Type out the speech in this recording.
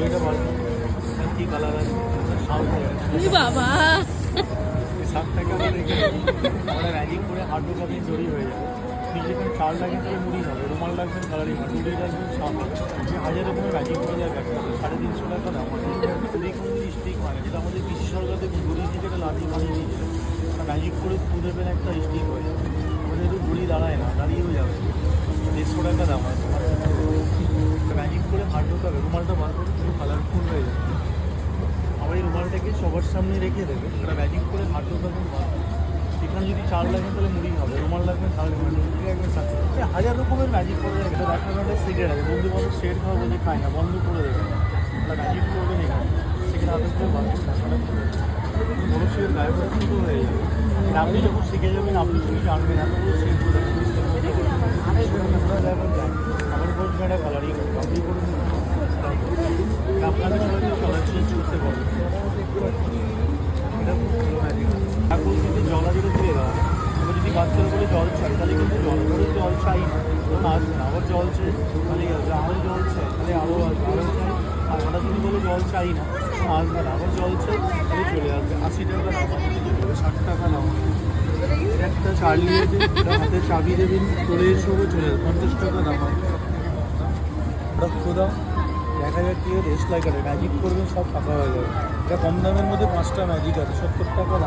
এটা ভালো কি কালার আছে বাবা 7 টাকা আমরা রেখে আমরা ম্যাজিক করে হাঁটু কাপে জড়ি হয়ে যাবে। যখন চাল লাগবে তাহলে মুড়ি হবে, রুমাল লাগবেন কালারিং হবে, মুড়ি লাগবেন সাপ হবে। 1000 রকমের ম্যাজিক করে দেওয়ার ব্যাপার আছে। 350 টাকা দাম আমাদের যে কোনো স্টিক মানে যেটা আমাদের পিসি সরকার থেকে ঘুরি থেকে একটা লাঠি বানিয়ে দিয়েছিল, ম্যাজিক করে ফু দেবেন একটা স্টিক হয়ে যাবে। আমাদের একটু ঘুড়ি দাঁড়ায় না, দাঁড়িয়েও যাবে। 150 টাকা দাম আছে। ম্যাজিক করে হাত ঢোকাবে, রুমালটা বার করে পুরো কালারফুল হয়ে যাবে। আমার এই রুমালটাকে সবার সামনে রেখে দেবে, ওটা ম্যাজিক করে হাত ঢোকাবেন বার। এখানে যদি চাল লাগবে তাহলে মুড়ি হবে, রুমাল লাগবে তাহলে লাগবে 1000 রকমের ম্যাজিক করে দেবে। এটা দেখা গেলে সিগারেট আছে, বন্ধু বান্ধব সেট খাওয়া বলে খায় না, বন্ধ করে দেবে। ওটা ম্যাজিক করবেন এখানে, সেখানে হাতে করে বার করে টাকাটা করে বড়ো সেট গায়ে করে শুরু হয়ে যাবে। আপনি যখন শিখে যাবেন আপনি যদি জানবেন এত বড় সেট করে আমার কোচ মেয়েরা কালারিং আপনি করুন, আপনাদের সবাইকে কালার চেঞ্জ করতে পারবেন। এটা খুব ভালো ম্যাজিক। এখন কিন্তু জলাদিকে দিয়ে দেওয়া, এবার যদি বাচ্চারা বলে জল চাই তাহলে কিন্তু জল চাই না, তখন আসবে না। আবার জল চাই তাহলে আসবে, আরও জল চাই তাহলে আরও আসবে, আরও চাই। আর হঠাৎ যদি বলে জল চাই না আসবে না, আবার জল চাই তাহলে চলে আসবে। 80 টাকা দাম, 60 টাকা দাম। একটা চালিয়ে হাতে চাবি দেবেন, চলে এসে চলে যাবে। 50 টাকা দাম। ওটা দাও 1000 টাকা রেস্ট লাগে, ম্যাজিক করবেন সব টাকা হয়ে যাবে। এটা কম দামের মধ্যে 5টা ম্যাজিক আছে, 70 টাকা দাম।